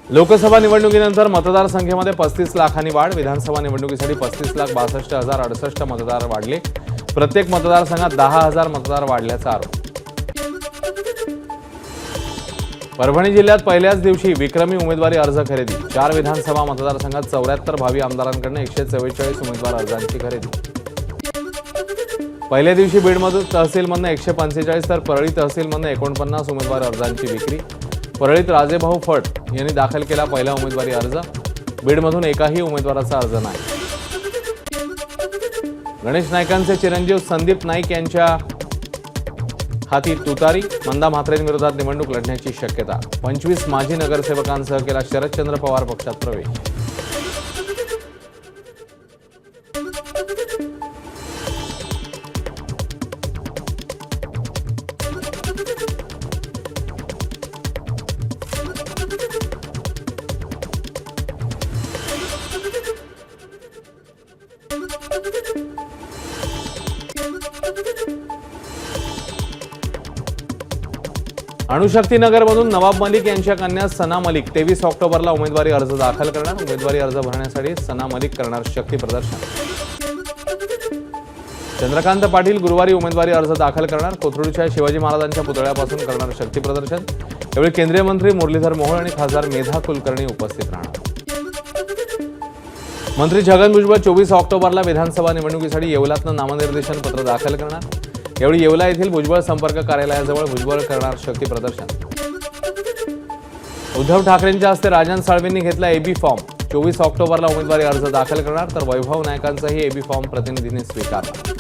लोकसभा निवडणुकीनंतर मतदारसंख्येमध्ये 35 लाखांनी वाढ. विधानसभा निवडणुकीसाठी 35,62,068 मतदार वाढले. प्रत्येक मतदारसंघात 10,000 मतदार वाढल्याचा आरोप. परभणी जिल्ह्यात पहिल्याच दिवशी विक्रमी उमेदवारी अर्ज खरेदी. 4 विधानसभा मतदारसंघात 74 भावी आमदारांकडून 144 उमेदवार अर्जांची खरेदी. पहिल्या दिवशी बीडमधून तहसीलमधून 145 तर परळी तहसीलमधून 49 उमेदवार अर्जांची विक्री. परळीत राजेभाऊ फट यांनी दाखल केला पहिला उमेदवारी अर्ज. बीडमधून एकाही उमेदवाराचा अर्ज नाही. गणेश नाईकांचे चिरंजीव संदीप नाईक यांच्या हाती तुतारी. मंदा म्हात्रेंविरोधात निवडणूक लढण्याची शक्यता. 25 माजी नगरसेवकांसह केला शरदचंद्र पवार पक्षात प्रवेश. अणुशक्तीनगरमधून नवाब मलिक यांच्या कन्या सना मलिक 23 ऑक्टोबरला उमेदवारी अर्ज दाखल करणार. उमेदवारी अर्ज भरण्यासाठी सना मलिक करणार शक्ती प्रदर्शन. चंद्रकांत पाटील गुरुवारी उमेदवारी अर्ज दाखल करणार. कोथरूडच्या शिवाजी महाराजांच्या पुतळ्यापासून करणार शक्ती प्रदर्शन. यावेळी केंद्रीय मंत्री मुरलीधर मोहोळ आणि खासदार मेधा कुलकर्णी उपस्थित राहणार. मंत्री छगन भुजबळ 24 ऑक्टोबरला विधानसभा निवडणुकीसाठी येवल्यातनं नामनिर्देशन पत्र दाखल करणार. यावेळी येवला येथील भुजबळ संपर्क कार्यालयाजवळ भुजबळ करणार शक्ती प्रदर्शन. उद्धव ठाकरेंच्या हस्ते राजन साळवेंनी घेतला एबी फॉर्म. 24 ऑक्टोबरला उमेदवारी अर्ज दाखल करणार. तर वैभव नायकांचाही एबी फॉर्म प्रतिनिधींनी स्वीकारला.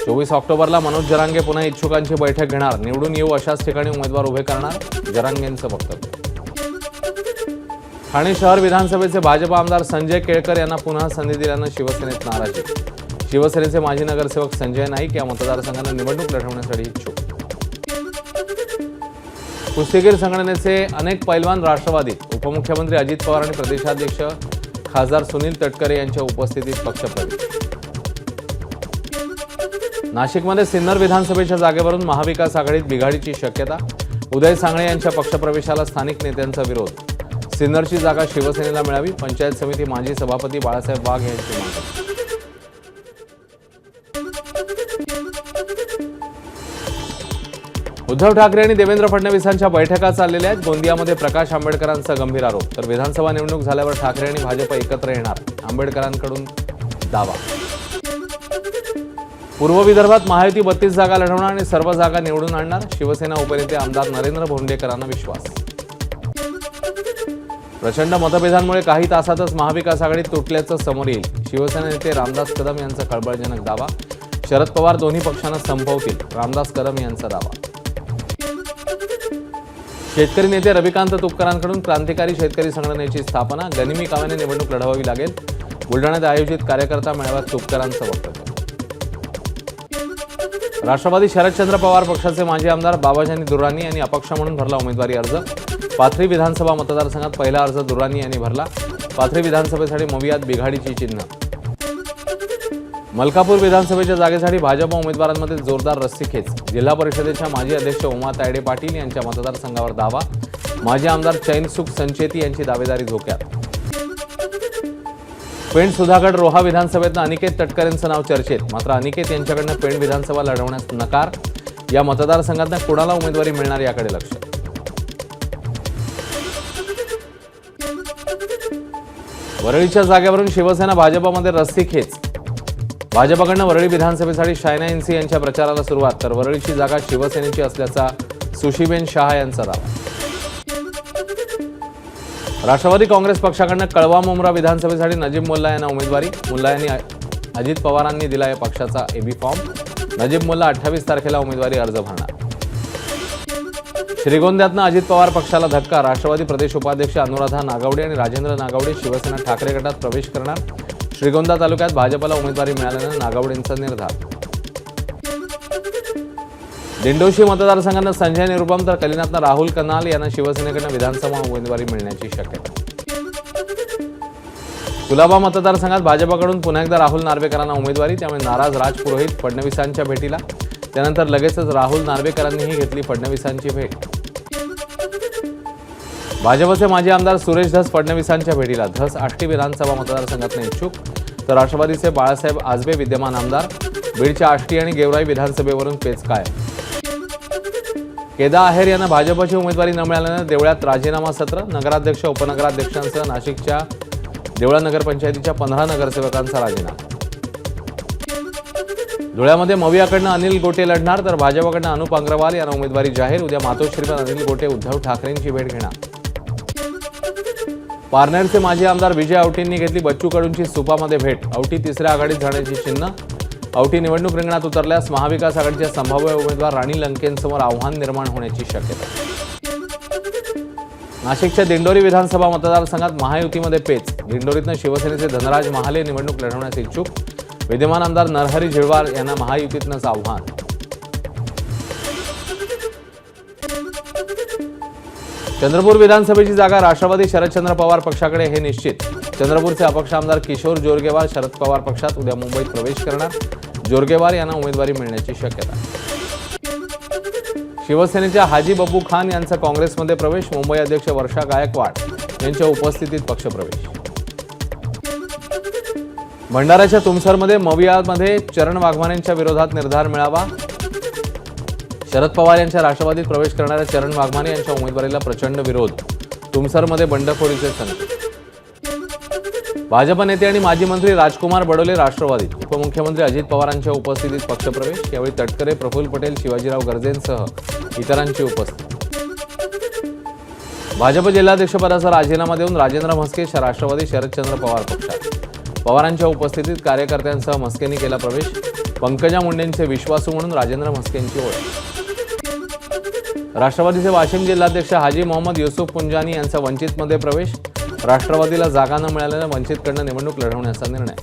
24 ऑक्टोबरला मनोज जरांगे पुन्हा इच्छुकांची बैठक घेणार. निवडून येऊ अशाच ठिकाणी उमेदवार उभे करणार जरांगेंचं वक्तव्य. ठाणे शहर विधानसभेचे भाजप आमदार संजय केळकर यांना पुन्हा संधी दिल्यानं शिवसेनेत नाराजी. शिवसेनेचे माजी नगरसेवक संजय नाईक या मतदारसंघानं निवडणूक लढवण्यासाठी इच्छुक. कुस्तीगीर संघटनेचे अनेक पैलवान राष्ट्रवादीत. उपमुख्यमंत्री अजित पवार आणि प्रदेशाध्यक्ष खासदार सुनील तटकरे यांच्या उपस्थितीत पक्षप्रवेश. नाशिकमध्ये सिन्नर विधानसभेच्या जागेवरून महाविकास आघाडीत बिघाडीची शक्यता. उदय सांगळे यांच्या पक्षप्रवेशाला स्थानिक नेत्यांचा विरोध. सिन्नरची जागा शिवसेनेला मिळावी. पंचायत समिती माजी सभापती बाळासाहेब वाघ यांची मागणी. उद्धव ठाकरे आणि देवेंद्र फडणवीसांच्या बैठका चाललेल्या आहेत. गोंदियामध्ये प्रकाश आंबेडकरांचा गंभीर आरोप. तर विधानसभा निवडणूक झाल्यावर ठाकरे आणि भाजप एकत्र येणार, आंबेडकरांकडून दावा. पूर्व विदर्भात महायुती 32 जागा लढवणार आणि सर्व जागा निवडून आणणार. शिवसेना उपनेते आमदार नरेंद्र भोंडेकरांना विश्वास. प्रचंड मतभेदांमुळे काही तासातच महाविकास आघाडी तुटल्याचं समोर येईल. शिवसेना नेते रामदास कदम यांचा खळबळजनक दावा. शरद पवार दोन्ही पक्षांना संपवतील, रामदास कदम यांचा दावा. शेतकरी नेते रविकांत तुपकरांकडून क्रांतिकारी शेतकरी संघटनेची स्थापना. गनिमी कामाने निवडणूक लढवावी लागेल. बुलढाण्यात आयोजित कार्यकर्ता मेळाव्यात तुपकरांचं वक्तव्य. राष्ट्रवादी शरदचंद्र पवार पक्षाचे माजी आमदार बाबाजानी दुर्राणी यांनी अपक्ष म्हणून भरला उमेदवारी अर्ज. पाथरी विधानसभा मतदारसंघात पहिला अर्ज दुर्राणी यांनी भरला. पाथरी विधानसभेसाठी मोवियात बिघाडीची चिन्ह. मलकापूर विधानसभेच्या जागेसाठी भाजप उमेदवारांमध्ये जोरदार रस्सीखेच. जिल्हा परिषदेच्या माजी अध्यक्ष उमा तायडे पाटील यांच्या मतदारसंघावर दावा. माजी आमदार चैनसुख संचेती यांची दावेदारी धोक्यात. पेण सुधागड रोहा विधानसभेतनं अनिकेत तटकरेंचं नाव चर्चेत. मात्र अनिकेत यांच्याकडनं पेण विधानसभा लढवण्यास नकार. या मतदारसंघातनं कुणाला उमेदवारी मिळणार याकडे लक्ष. वरळीच्या जागेवरून शिवसेना भाजपमध्ये रस्सीखेच. भाजपकडनं वरळी विधानसभेसाठी शायना एनसी यांच्या प्रचाराला सुरुवात. तर वरळीची जागा शिवसेनेची असल्याचा सुशीबेन शहा यांचा दावा. राष्ट्रवादी काँग्रेस पक्षाकडनं कळवा मुंब्रा विधानसभेसाठी नजीब मुल्ला यांना उमेदवारी. मुल्ला यांनी अजित पवारांनी दिला या पक्षाचा एबी फॉर्म. नजीब मुल्ला 28 तारखेला उमेदवारी अर्ज भरणार. श्रीगोंद्यातनं अजित पवार पक्षाला धक्का. राष्ट्रवादी प्रदेश उपाध्यक्ष अनुराधा नागावडे आणि राजेंद्र नागावडे शिवसेना ठाकरे गटात प्रवेश करणार. श्रीगोंदा तालुक्यात भाजपला उमेदवारी मिळाल्यानं नागावडेंचा निर्धार. दिंडोशी मतदारसंघानं संजय निरुपम तर कलिनातनं राहुल कनाल यांना शिवसेनेकडनं विधानसभा उमेदवारी मिळण्याची शक्यता. कुलाबा मतदारसंघात भाजपकडून पुन्हा एकदा राहुल नार्वेकरांना उमेदवारी. त्यामुळे नाराज राज पुरोहित फडणवीसांच्या भेटीला. त्यानंतर लगेचच राहुल नार्वेकरांनीही घेतली फडणवीसांची भेट. भाजपचे माजी आमदार सुरेश धस फडणवीसांच्या भेटीला. धस आष्टी विधानसभा मतदारसंघातून इच्छुक, तर राष्ट्रवादीचे बाळासाहेब आजबे विद्यमान आमदार. बीडच्या आष्टी आणि गेवराई विधानसभेवरून पेच काय. केदार आहेर यांना भाजपची उमेदवारी न मिळाल्यानं देवळ्यात राजीनामा सत्र. नगराध्यक्ष उपनगराध्यक्षांसह नाशिकच्या देवळा नगरपंचायतीच्या 15 नगरसेवकांचा राजीनामा. धुळ्यामध्ये मवियाकडनं अनिल गोटे लढणार, तर भाजपकडनं अनुप अग्रवाल यांना उमेदवारी जाहीर. उद्या मातोश्रीवर अनिल गोटे उद्धव ठाकरेंची भेट घेणार. पारनेरचे माजी आमदार विजय औटींनी घेतली बच्चू कडूंची सुपामध्ये भेट. औटी तिसऱ्या आघाडीत जाण्याची चिन्ह. औटी निवडणूक रिंगणात उतरल्यास महाविकास आघाडीच्या संभाव्य उमेदवार राणी लंकेंसमोर आव्हान निर्माण होण्याची शक्यता. नाशिकच्या दिंडोरी विधानसभा मतदारसंघात महायुतीमध्ये पेच. दिंडोरीतनं शिवसेनेचे धनराज महाले निवडणूक लढवण्यास इच्छुक. विद्यमान आमदार नरहरी झिरवाळ यांना महायुतीतनंच आव्हान. चंद्रपूर विधानसभेची जागा राष्ट्रवादी शरदचंद्र पवार पक्षाकडे हे निश्चित. चंद्रपूरचे अपक्ष आमदार किशोर जोरगेवार शरद पवार पक्षात उद्या मुंबईत प्रवेश करणार. जोरगेवार यांना उमेदवारी मिळण्याची शक्यता. शिवसेनेच्या हाजी बब्बू खान यांचा काँग्रेसमध्ये प्रवेश. मुंबई अध्यक्ष वर्षा गायकवाड यांच्या उपस्थितीत पक्षप्रवेश. भंडाऱ्याच्या तुमसरमध्ये मवियामध्ये चरण वाघमारेंच्या विरोधात निर्धार मिळावा. शरद पवार यांच्या राष्ट्रवादीत प्रवेश करणाऱ्या चरण वाघमारे यांच्या उमेदवारीला प्रचंड विरोध. तुमसरमध्ये बंडखोरीचे संकेत. भाजप नेते आणि माजी मंत्री राजकुमार बडोले राष्ट्रवादीत. उपमुख्यमंत्री अजित पवारांच्या उपस्थितीत पक्षप्रवेश. यावेळी तटकरे, प्रफुल्ल पटेल, शिवाजीराव गर्जेंसह इतरांची उपस्थिती. भाजप जिल्हाध्यक्षपदाचा राजीनामा देऊन राजेंद्र म्हस्के राष्ट्रवादी शरदचंद्र पवार पक्षात. पवारांच्या उपस्थितीत कार्यकर्त्यांसह म्हस्केंनी केला प्रवेश. पंकजा मुंडेंचे विश्वासू म्हणून राजेंद्र म्हस्केंची ओळख. राष्ट्रवादीचे वाशिम जिल्हाध्यक्ष हाजी मोहम्मद युसुफ पुंजानी यांचा वंचितमध्ये प्रवेश. राष्ट्रवादीला जागा न मिळाल्यानं वंचितकडनं निवडणूक लढवण्याचा निर्णय.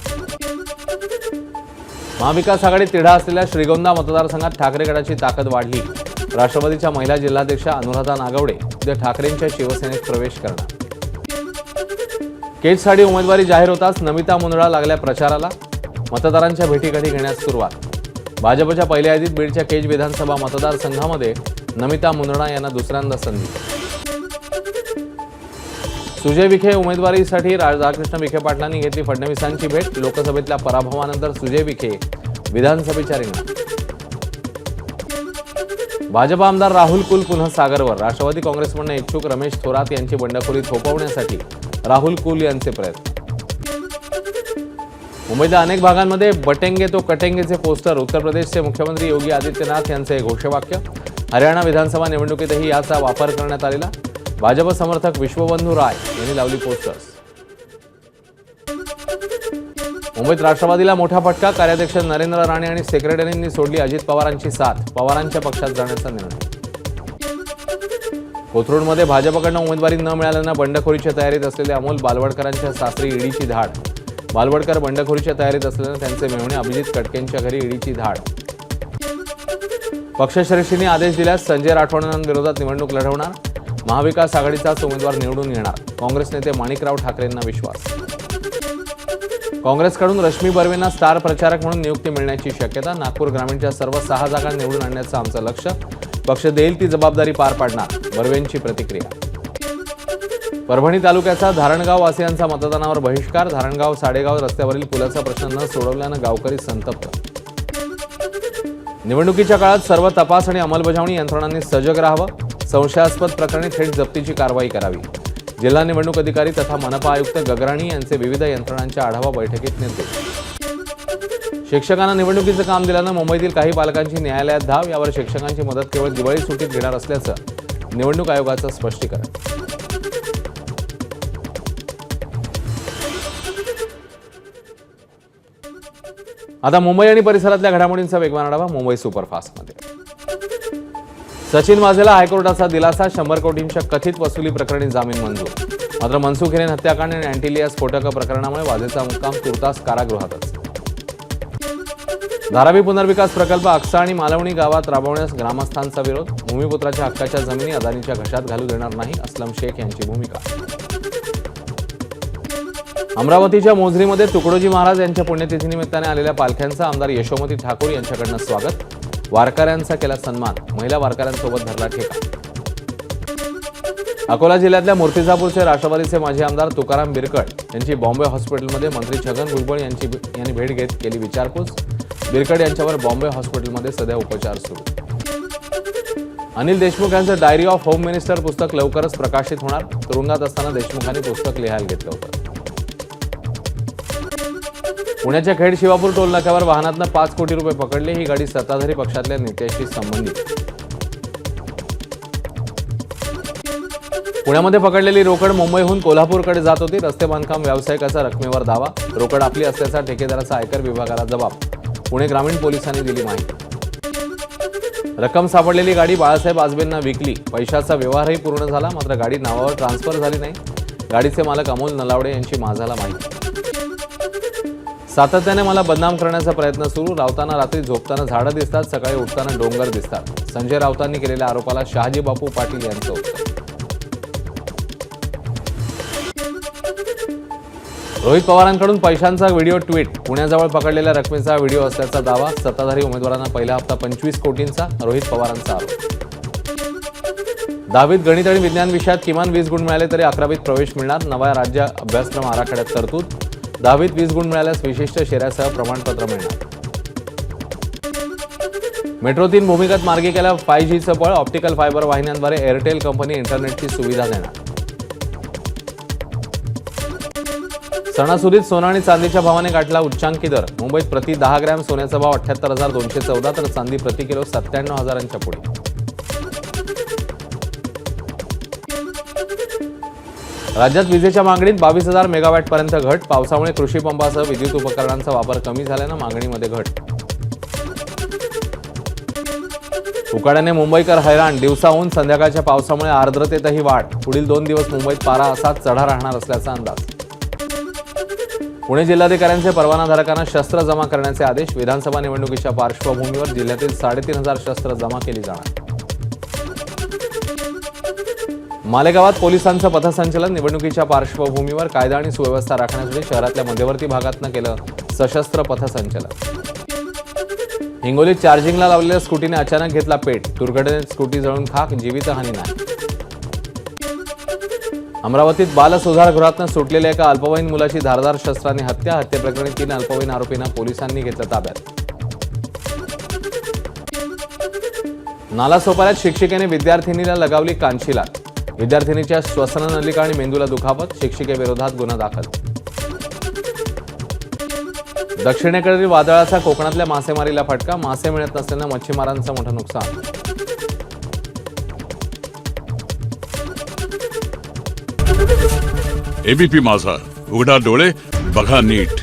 महाविकास आघाडीत तिढा असलेल्या श्रीगोंदा मतदारसंघात ठाकरे गटाची ताकद वाढली. राष्ट्रवादीच्या महिला जिल्हाध्यक्षा अनुराधा नागवडे उद्या ठाकरेंच्या शिवसेनेत प्रवेश करणार. केजसाठी उमेदवारी जाहीर होताच नमिता मुंदडा लागल्या प्रचाराला. मतदारांच्या भेटीगाठी घेण्यास सुरुवात. भाजपच्या पहिल्या यादीत बीडच्या केज विधानसभा मतदारसंघामध्ये नमिता मुंदडा यांना दुसऱ्यांदा संधी. सुजय विखे उमेदवारीसाठी राधाकृष्ण विखे पाटलांनी घेतली फडणवीसांची भेट. लोकसभेतल्या पराभवानंतर सुजय विखे विधानसभेच्या रिंगणात. भाजप आमदार राहुल कुल पुन्हा सागरवर. राष्ट्रवादी काँग्रेसमधून इच्छुक रमेश थोरात यांची बंडखोरी थोपवण्यासाठी राहुल कुल यांचे प्रयत्न. मुंबईतल्या अनेक भागांमध्ये बटेंगे तो कटेंगेचे पोस्टर. उत्तर प्रदेशचे मुख्यमंत्री योगी आदित्यनाथ यांचे घोषवाक्य. हरियाणा विधानसभा निवडणुकीतही याचा वापर करण्यात आलेला. भाजप समर्थक विश्वबंधू राय यांनी लावली पोस्टर्स. मुंबईत राष्ट्रवादीला मोठा फटका. कार्याध्यक्ष नरेंद्र राणे आणि सेक्रेटरींनी सोडली अजित पवारांची साथ. पवारांच्या पक्षात जाण्याचा निर्णय. कोथरूडमध्ये भाजपकडनं उमेदवारी न मिळाल्यानं बंडखोरीच्या तयारीत असलेल्या अमोल बालवडकरांच्या सासरी ईडीची धाड. बालवडकर बंडखोरीच्या तयारीत असल्यानं त्यांचे मेहुणे अभिजित कटकेंच्या घरी ईडीची धाड. पक्षश्रेष्ठींनी आदेश दिल्यास संजय राठोडांविरोधात निवडणूक लढवणार. महाविकास आघाडीचाच उमेदवार निवडून येणार. काँग्रेस नेते माणिकराव ठाकरेंना विश्वास. काँग्रेसकडून रश्मी बर्वेंना स्टार प्रचारक म्हणून नियुक्ती मिळण्याची शक्यता. नागपूर ग्रामीणच्या सर्व 6 जागा निवडून आणण्याचं आमचं लक्ष. पक्ष देईल ती जबाबदारी पार पाडणार. बर्वेंची प्रतिक्रिया. परभणी तालुक्याचा धारणगाव वासियांचा मतदानावर बहिष्कार. धारणगाव साडेगाव रस्त्यावरील पुलाचा प्रश्न न सोडवल्यानं गावकरी संतप्त. निवडणुकीच्या काळात सर्व तपास आणि अंमलबजावणी यंत्रणांनी सजग राहावं. संशयास्पद प्रकरणी थेट जप्तीची कारवाई करावी. जिल्हा निवडणूक अधिकारी तथा मनपा आयुक्त गगराणी यांचे विविध यंत्रणांच्या आढावा बैठकीत निर्देश. शिक्षकांना निवडणुकीचं काम दिल्यानं मुंबईतील काही पालकांची न्यायालयात धाव. यावर शिक्षकांची मदत केवळ दिवाळी सुट्टीत घेणार असल्याचं निवडणूक आयोगाचं स्पष्टीकरण. आता मुंबई आणि परिसरातल्या घडामोडींचा वेगवान आढावा मुंबई सुपरफास्टमध्ये. सचिन वाझेला हायकोर्टाचा दिलासा. 100 कोटींच्या कथित वसुली प्रकरणी जामीन मंजूर. मात्र मनसुख हिरेन हत्याकांड आणि अँटिलिया स्फोटक प्रकरणामुळे वाझेचा मुक्काम तुर्तास कारागृहातच. धारावी पुनर्विकास प्रकल्प अक्सा आणि मालवणी गावात राबवण्यास ग्रामस्थांचा विरोध. भूमिपुत्राच्या हक्काच्या जमिनी अदानीच्या घशात घालू देणार नाही, अस्लम शेख यांची भूमिका. अमरावतीच्या मोझरीमध्ये तुकडोजी महाराज यांच्या पुण्यतिथीनिमित्ताने आलेल्या पालख्यांचा आमदार यशोमती ठाकूर यांच्याकडनं स्वागत. वारकऱ्यांचा केला सन्मान. महिला वारकऱ्यांसोबत धरला ठेका. अकोला जिल्ह्यातल्या मूर्तिजापूरचे राष्ट्रवादीचे माजी आमदार तुकाराम बिरकड यांची बॉम्बे हॉस्पिटलमध्ये मंत्री छगन भुजबळ यांनी भेट घेत केली विचारपूस. बिरकड यांच्यावर बॉम्बे हॉस्पिटलमध्ये सध्या उपचार सुरू. अनिल देशमुख यांचं डायरी ऑफ होम मिनिस्टर पुस्तक लवकरच प्रकाशित होणार. तुरुंगात असताना देशमुखांनी पुस्तक लिहायला घेतलं होतं. पुण्याच्या खेड शिवापूर टोल नाक्यावर वाहनातनं 5 कोटी रुपये पकडले. ही गाडी सत्ताधारी पक्षातल्या नेत्याशी संबंधित. पुण्यामध्ये पकडलेली रोकड मुंबईहून कोल्हापूरकडे जात होती. रस्ते बांधकाम व्यावसायिकाचा रकमेवर दावा. रोकड आपली असल्याचा ठेकेदाराचा आयकर विभागाला जबाब. पुणे ग्रामीण पोलिसांनी दिली माहिती. रक्कम सापडलेली गाडी बाळासाहेब आजबेंना विकली. पैशाचा व्यवहारही पूर्ण झाला, मात्र गाडी नावावर ट्रान्सफर झाली नाही. गाडीचे मालक अमोल नलावडे यांची माझाला माहिती. सातत्याने मला बदनाम करण्याचा प्रयत्न सुरू. राऊतांना रात्री झोपताना झाडं दिसतात, सकाळी उठताना डोंगर दिसतात. संजय राऊतांनी केलेल्या आरोपाला शहाजी बापू पाटील यांचं उत्तर. रोहित पवारांकडून पैशांचा व्हिडिओ ट्विट. पुण्याजवळ पकडलेल्या रकमेचा व्हिडिओ असल्याचा दावा. सत्ताधारी उमेदवारांना पहिला हप्ता 25 कोटींचा. रोहित पवारांचा आरोप. 10वीत गणित आणि विज्ञान विषयात किमान 20 गुण मिळाले तरी 11वीत प्रवेश मिळणार. नव्या राज्य अभ्यासक्रम आराखड्यात तरतूद. 10वीत 20 गुण मिळाल्यास विशिष्ट शेऱ्यासह प्रमाणपत्र मिळणार. मेट्रो 3 भूमिगत मार्गिकेला 5Gचं पळ. ऑप्टिकल फायबर वाहिन्यांद्वारे एअरटेल कंपनी इंटरनेटची सुविधा देणार. सणासुदीत सोनं आणि चांदीच्या भावाने गाठला उच्चांकी दर. मुंबईत प्रति 10 ग्रॅम सोन्याचा भाव 78,214 तर चांदी प्रति किलो 97,000च्या पुढे. राज्यात विजेच्या मागणीत 22,000 मेगावॅटपर्यंत घट. पावसामुळे कृषी पंपासह विद्युत उपकरणांचा वापर कमी झाल्यानं मागणीमध्ये घट. उकाड्याने मुंबईकर हैराण. दिवसाहून संध्याकाळच्या पावसामुळे आर्द्रतेतही वाढ. पुढील 2 दिवस मुंबईत पारा असाच चढा राहणार असल्याचा अंदाज. पुणे जिल्हाधिकाऱ्यांचे परवानाधारकांना शस्त्र जमा करण्याचे आदेश. विधानसभा निवडणुकीच्या पार्श्वभूमीवर जिल्ह्यातील 3,500 शस्त्र जमा केली जाणार. मालेगावात पोलिसांचं पथसंचलन. निवडणुकीच्या पार्श्वभूमीवर कायदा आणि सुव्यवस्था राखण्यासाठी शहरातल्या मध्यवर्ती भागातनं केलं सशस्त्र पथसंचलन. हिंगोलीत चार्जिंगला लावलेल्या स्कूटीने अचानक घेतला पेट. दुर्घटनेत स्कूटी जळून खाक. जीवितहानी नाही. अमरावतीत बालसुधारगृहातून सुटलेल्या एका अल्पवयीन मुलाची धारदार शस्त्राने हत्या. हत्येप्रकरणी 3 अल्पवयीन आरोपींना पोलिसांनी घेतलं ताब्यात. नालासोपाऱ्यात शिक्षिकेने विद्यार्थिनीला लगावली कानशी लाथ. विद्यार्थिनीच्या श्वसननलिका आणि मेंदूला दुखापत. शिक्षिकेविरोधात गुन्हा दाखल. दक्षिणेकडील वादळाचा कोकणातल्या मासेमारीला फटका. मासे मिळत नसल्यानं मच्छीमारांचं मोठं नुकसान. एबीपी माझा, उघडा डोळे बघा नीट.